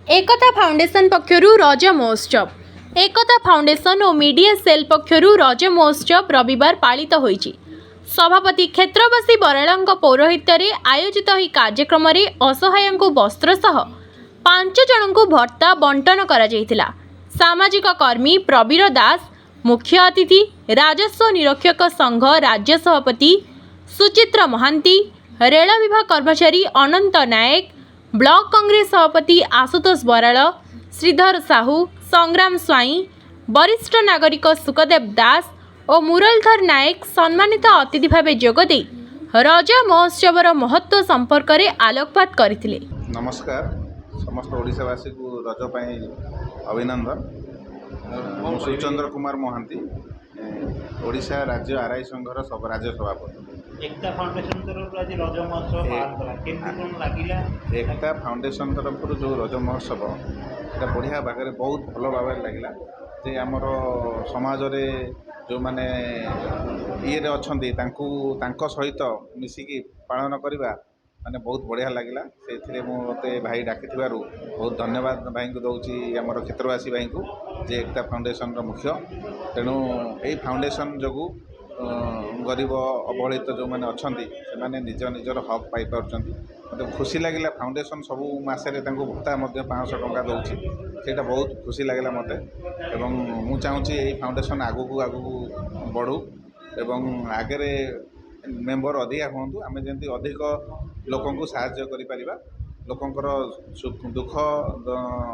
एकता foundation पक्षरु रज महोत्सव। एकता foundation और मीडिया सेल पक्षरु रज महोत्सव रविवार पालित होईछि। सभापति क्षेत्रवासी बरालंक पौरोहित्य रे आयोजित ही कार्यक्रम रे असहायंकु वस्त्र सह 5 जनंकु भत्ता बंटन करा जायतिला। सामाजिक कर्मी प्रवीर दास मुख्य अतिथि, राजस्व निरीक्षक संघ राज्य सभापति सुचित्र महांती, रेल विभाग कर्मचारी अनंत नायक, ब्लॉक कांग्रेस सभापति आशुतोष बराल, श्रीधर साहू, संग्राम स्वाई, वरिष्ठ नागरिक सुखदेव दास और मुरलीधर नायक सम्मानित अतिथि भाव जोगदे रज महोत्सवर महत्व संपर्क में आलोकपात करथिले। नमस्कार समस्त ओडिशावासी को रज पाई अभिनंदन। सुचंद्र कुमार महांती, ओडिशा राज्य आरआई संघर सब राज्य सभापति। एकता फाउंडेशन तरफ आज रज महोत्सव पालन कला केमती कोन लागिला? एकता फाउंडेशन तरफ जो रज महोत्सव এটা बढ़िया भागे बहुत भल भाव लगे जे आमर समाज रे जो माने ये अच्छा सहित मिसिकी पालन करवा माने बहुत बढ़िया लगे से मते भाई डाकी बहुत धन्यवाद भाई को दौची आमर क्षेत्रवासी भाई को जे एकता फाउंडेशन मुख्य। तेणु यही फाउंडेशन जो गरीब अवहेलित जो मैंने अच्छा से निज निजर हक पाई मत खुशी लगे। फाउंडेशन सबू मसरे भत्ता 500 टंका दूसरी से बहुत खुशी लगे मत एवं मु चाहूँगी यही फाउंडेशन आगू आगू बढ़ू एवं आगे मेंबर अधिका हूँ आम जमी अधिक लोक साहाय्य करिपरिबा लोकंकर दुख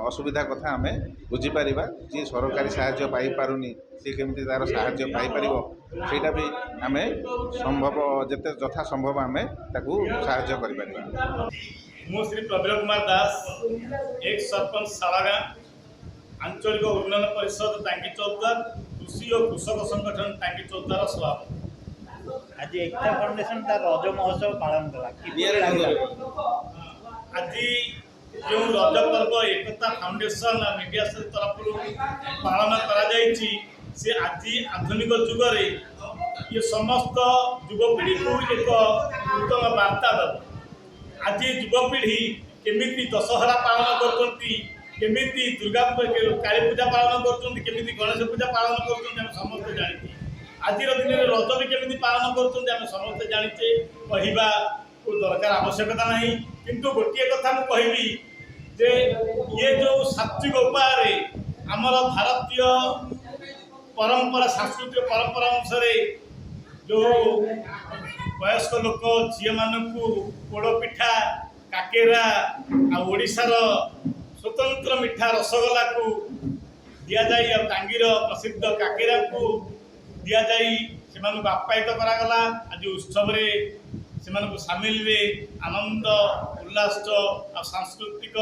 असुविधा कथा आम बुझीपर जी सरकारी साहाय्य पाई पारुनी सी केमी तार साहाय्य पाई पारिबो सेटा भी आम संभव जेते यथा संभव आम ताकू साहाय्य करिपरिबा। मु श्री प्रवीर कुमार दास एक सरपंच सालागा आंचलिक उन्नयन परिषद टांगी चौद्वार कृषि और कृषक संगठन टांगी चौद्वार सभापति। आज एकता फाउंडेशन का रज महोत्सव पालन कला आज जो रज पर्व एकता फाउंडेशन और मीडिया सेल तरफ पालन करा से आज आधुनिक जुग रे ये समस्त युवपीढ़ी को एक नूतन वार्ता दब। आज युवपीढ़ी केमिति दशहरा पालन करती दुर्गा काली पूजा पालन करती गणेश पूजा पालन करते समस्त जानी आज दिन में रज भी केमी पालन कर समस्ते जानीचे कहवा दरकार आवश्यकता नहीं किंतु गोटे कथा मुझे जे ये जो सात्विक उपाय आमर भारतीय परंपरा सांस्कृतिक परंपरा अनुसार जो वयस्क लोक झी मान पोड़ पिठा काकेरा आशार स्वतंत्र मिठा रसगोला को दि जाए टांगीर प्रसिद्ध काकेरा को दि जाए से आप्यायित करागला। आज उत्सव से सामिल रे आनंद उल्लास और सांस्कृतिक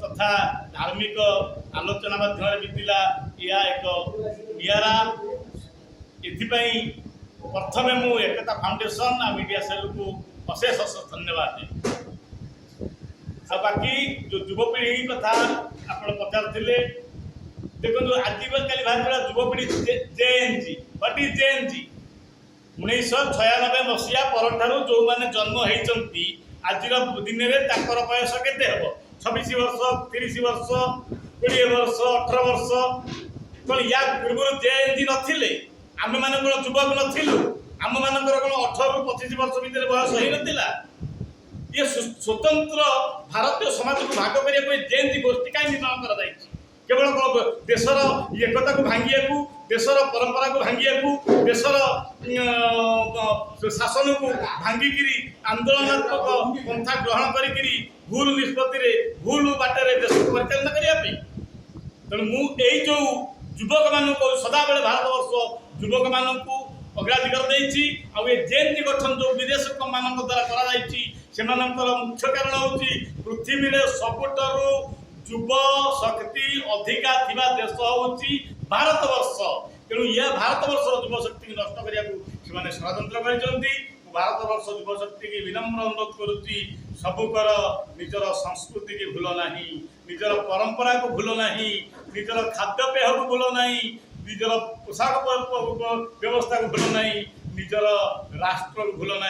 तथा धार्मिक आलोचना माध्यम बीतला यह एक निरा एथिपाई प्रथम मु एकता फाउंडेशन आ मीडिया सेल को अशेष धन्यवाद दे। बाकी जो युवपीढ़ी कथा आप पचारे देखो आज कल बाहर युवपीढ़ी जेएनजी व्हाट इज जेएनजी 1996 मसीहा पर जो मैंने जन्म होती आज दिन में बयस के 26 वर्ष 30 वर्ष 20 वर्ष 18 वर्ष कौन या पूर्व जेएनजी नथिले आम मान युवक नथिलु आम मान 18 ରୁ 25 वर्ष भितर बयस हो नाला। ये स्वतंत्र भारतीय समाज को भाग करने जेएनजी गोष्ठी कहीं निर्माण कर केवल देशर एकता को भांगिया देशर परंपरा को भांगिया देशर शासन को भांगिकी आंदोलनात्मक पंथा ग्रहण करी भूल निष्पत्ति भूल बाटर देश को परिचालन करने तेणु मुझे जो युवक मान सदा बेले भारतवर्ष युवक मान अग्राधिकार देती जेएनजी गठन जो विदेशक मान द्वारा कर मुख्य कारण हूँ पृथ्वी में सबुठारू युव शक्ति अधिका थिबा देश होची भारतवर्ष। तेणु यह भारतवर्ष युव शक्ति नष्ट करने षड्यंत्र कर भारतवर्ष युव शक्ति की विनम्र अनुरोध करुच्ची सबुकर निजर संस्कृति की भूल ना निजर परंपरा को भूल ना निजर खाद्यपेय को भूल ना निजर पोशाक व्यवस्था को भूल ना निजर राष्ट्र को भूल ना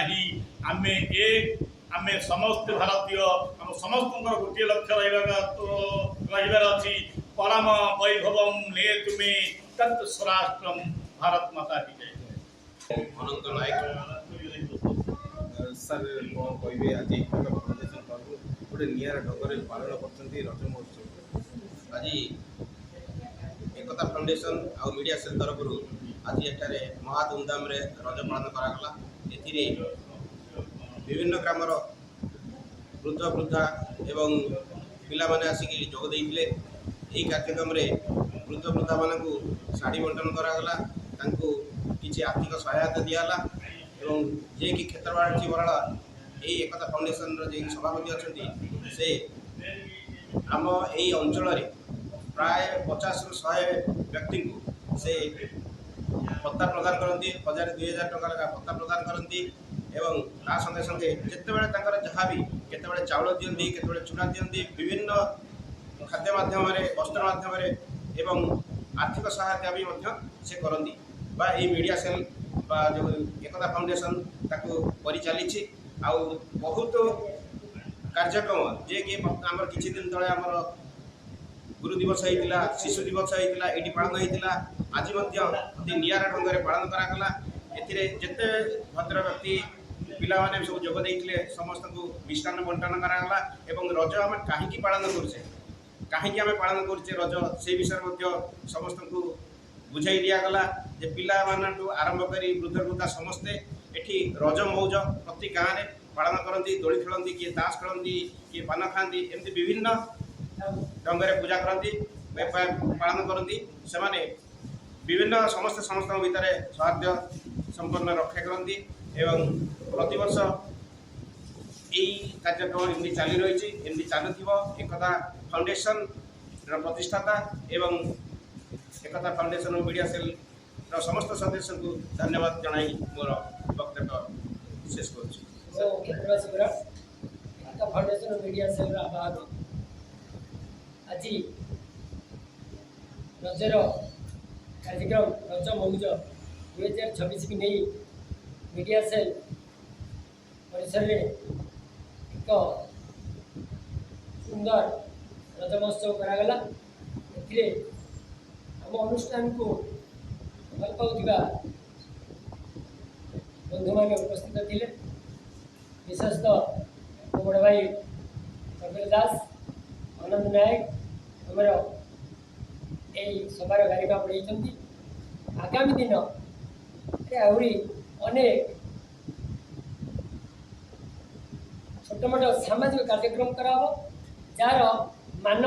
आम समस्त भारतीय आम समस्त गोटे लक्ष्य रहा କହିବାର ଅଛି ପରମ ବୈଭବମ୍ ନେତୁମେ ତତ୍ ସ୍ୱରାଷ୍ଟ୍ରମ୍ ଭାରତ ମାତା କି ଜୟ। ଅନନ୍ତ ନାୟକ ସାର୍ କ'ଣ କହିବେ ଆଜି ଏକତା ଫାଉଣ୍ଡେସନ ତରଫରୁ ଗୋଟେ ନିଆରା ଢଙ୍ଗରେ ପାଳନ କରୁଛନ୍ତି ରଜ ମହୋତ୍ସବ। ଆଜି ଏକତା ଫାଉଣ୍ଡେସନ ଆଉ ମିଡ଼ିଆ ସେଲ୍ ତରଫରୁ ଆଜି ଏଠାରେ ମହା ଧୁମଧାମରେ ରଜ ପାଳନ କରାଗଲା। ଏଥିରେ ବିଭିନ୍ନ ଗ୍ରାମର ବୃଦ୍ଧ ବୃଦ୍ଧା ଏବଂ ପିଲାମାନେ ଆସିକି ଯୋଗ ଦେଇଥିଲେ। ଏହି କାର୍ଯ୍ୟକ୍ରମରେ ବୃଦ୍ଧ ବୃଦ୍ଧାମାନଙ୍କୁ ଶାଢ଼ୀ ବଣ୍ଟନ କରାଗଲା, ତାଙ୍କୁ କିଛି ଆର୍ଥିକ ସହାୟତା ଦିଆଗଲା ଏବଂ ଯିଏକି କ୍ଷେତ୍ରବାସୀ ବରାଳ ଏହି ଏକତା ଫାଉଣ୍ଡେସନର ଯିଏ ସଭାପତି ଅଛନ୍ତି ସେ ଆମ ଏହି ଅଞ୍ଚଳରେ ପ୍ରାୟ 50ରୁ 100 ବ୍ୟକ୍ତିଙ୍କୁ ସେ ଭତ୍ତା ପ୍ରଦାନ କରନ୍ତି, 1000-2000 ଟଙ୍କା ଲେଖା ଭତ୍ତା ପ୍ରଦାନ କରନ୍ତି ଏବଂ ତା ସଙ୍ଗେ ସଙ୍ଗେ ଯେତେବେଳେ ତାଙ୍କର ଯାହା ବି କେତେବେଳେ ଚାଉଳ ଦିଅନ୍ତି, କେତେବେଳେ ଚୁଡ଼ା ଦିଅନ୍ତି, ବିଭିନ୍ନ ଖାଦ୍ୟ ମାଧ୍ୟମରେ, ବସ୍ତ୍ର ମାଧ୍ୟମରେ ଏବଂ ଆର୍ଥିକ ସହାୟତା ବି ମଧ୍ୟ ସେ କରନ୍ତି ବା ଏହି ମିଡ଼ିଆ ସେଲ୍ ବା ଯେଉଁ ଏକତା ଫାଉଣ୍ଡେସନ ତାକୁ କରିଚାଲିଛି। ଆଉ ବହୁତ କାର୍ଯ୍ୟକ୍ରମ ଯିଏକି ଆମର କିଛି ଦିନ ତଳେ ଆମର ଗୁରୁ ଦିବସ ହେଇଥିଲା, ଶିଶୁ ଦିବସ ହେଇଥିଲା, ଏଇଠି ପାଳନ ହେଇଥିଲା। ଆଜି ମଧ୍ୟ ଅତି ନିଆରା ଢଙ୍ଗରେ ପାଳନ କରାଗଲା। ଏଥିରେ ଯେତେ ଭଦ୍ର ବ୍ୟକ୍ତି ପିଲାମାନେ ସବୁ ଯୋଗ ଦେଇଥିଲେ ସମସ୍ତଙ୍କୁ ମିଷ୍ଟାନ୍ନ ବଣ୍ଟନ କରାଗଲା ଏବଂ ରଜ ଆମେ କାହିଁକି ପାଳନ କରୁଛେ ରଜ ସେଇ ବିଷୟରେ ମଧ୍ୟ ସମସ୍ତଙ୍କୁ ବୁଝାଇ ଦିଆଗଲା ଯେ ପିଲାମାନଠୁ ଆରମ୍ଭ କରି ବୃଦ୍ଧ ବୃଦ୍ଧା ସମସ୍ତେ ଏଠି ରଜ ମଉଜ ପ୍ରତି ଗାଁରେ ପାଳନ କରନ୍ତି, ଦୋଳି ଖେଳନ୍ତି, କିଏ ତାସ ଖେଳନ୍ତି, କିଏ ପାନ ଖାଆନ୍ତି, ଏମିତି ବିଭିନ୍ନ ଢଙ୍ଗରେ ପୂଜା କରନ୍ତି, ପାଳନ କରନ୍ତି। ସେମାନେ ବିଭିନ୍ନ ସମସ୍ତଙ୍କ ଭିତରେ ସୌହାର୍ଦ୍ଦ୍ୟ ସମ୍ପନ୍ନ ରକ୍ଷା କରନ୍ତି ଏବଂ ପ୍ରତିବର୍ଷ এই କାର୍ଯ୍ୟକ୍ରମ ଏମିତି ଚାଲି ରହିଛି, ଏମିତି ଚାଲୁଥିବ। ଏକତା ଫାଉଣ୍ଡେସନର ପ୍ରତିଷ୍ଠାତା ଏବଂ ଏକତା ଫାଉଣ୍ଡେସନ ଓ ମିଡ଼ିଆ ସେଲ୍ର ସମସ୍ତ ସଦସ୍ୟଙ୍କୁ ଧନ୍ୟବାଦ ଜଣାଇ ମୋର ବକ୍ତବ୍ୟ ଶେଷ କରୁଛି। କ୍ଷେତ୍ରବାସୀ ଏକତା ଫାଉଣ୍ଡେସନ ମିଡ଼ିଆ ସେଲ୍ର ଆବାହକ ଆଜି ରଜର କାର୍ଯ୍ୟକ୍ରମ ରଜ ମଉଜ 2026 ନେଇ ମିଡ଼ିଆ ସେଲ୍ ପରିସରରେ ଏକ ସୁନ୍ଦର ରଜ ମହୋତ୍ସବ କରାଗଲା। ଏଥିରେ ଆମ ଅନୁଷ୍ଠାନକୁ ଭଲ ପାଉଥିବା ବନ୍ଧୁମାନେ ଉପସ୍ଥିତ ଥିଲେ। ବିଶେଷତଃ ମୋ ବଡ଼ ଭାଇ କବିର ଦାସ, ଆନନ୍ଦ ନାୟକ ଆମର ଏହି ସଭାର ଗାରିମା ବଢ଼େଇଛନ୍ତି। ଆଗାମୀ ଦିନରେ ଆହୁରି ଅନେକ ଛୋଟ ମୋଟ ସାମାଜିକ କାର୍ଯ୍ୟକ୍ରମ କରାହେବ, ଯାହାର ମାନ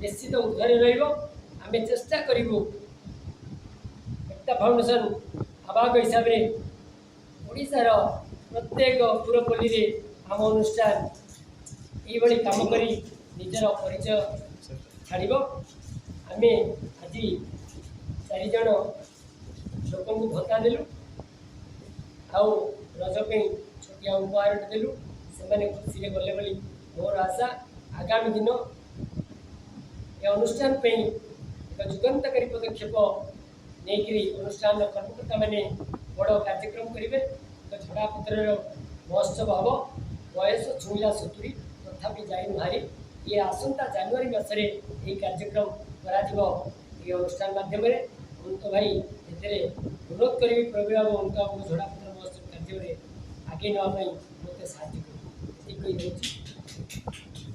ନିଶ୍ଚିତ ଉର୍ଦ୍ଧ୍ୱରେ ରହିବ। ଆମେ ଚେଷ୍ଟା କରିବୁ ଏକତା ଫାଉଣ୍ଡେସନ ଆବାହକ ହିସାବରେ ଓଡ଼ିଶାର ପ୍ରତ୍ୟେକ ପୁରପଲ୍ଲୀରେ ଆମ ଅନୁଷ୍ଠାନ ଏଇଭଳି କାମ କରି ନିଜର ପରିଚୟ ଛାଡ଼ିବ। ଆମେ ଆଜି 4 ଜଣ ଲୋକଙ୍କୁ ଭତ୍ତା ଦେଲୁ, ଆଉ ରଜ ପାଇଁ ଛୋଟିଆ ଉପହାରଟେ ଦେଲୁ। ସେମାନେ ଖୁସିରେ ଗଲେ ବୋଲି ମୋର ଆଶା। ଆଗାମୀ ଦିନ ଏ ଅନୁଷ୍ଠାନ ପାଇଁ ଏକ ଯୁଗାନ୍ତକାରୀ ପଦକ୍ଷେପ ନେଇକରି ଅନୁଷ୍ଠାନର କର୍ମକର୍ତ୍ତାମାନେ ବଡ଼ କାର୍ଯ୍ୟକ୍ରମ କରିବେ। ଏକ ଝଡ଼ାପତ୍ରର ମହୋତ୍ସବ ହେବ। ବୟସ ଛୁଇଁଲା 70 ତଥାପି ଯାଇନୁ ହାରି। ଇଏ ଆସନ୍ତା ଜାନୁଆରୀ ମାସରେ ଏହି କାର୍ଯ୍ୟକ୍ରମ କରାଯିବ। ଏହି ଅନୁଷ୍ଠାନ ମାଧ୍ୟମରେ ଅନ୍ତ ଭାଇ ଏଥିରେ ଅନୁରୋଧ କରିବି ପ୍ରବୀଣ ବାବୁ ଅନ୍ତବାବୁଙ୍କୁ ଝଡ଼ାପତ୍ର ମହୋତ୍ସବ କାର୍ଯ୍ୟରେ ଆଗେଇ ନେବା ପାଇଁ ମୋତେ ସାହାଯ୍ୟ କରିବେ। ଏତିକି କହି ଦେଉଛି।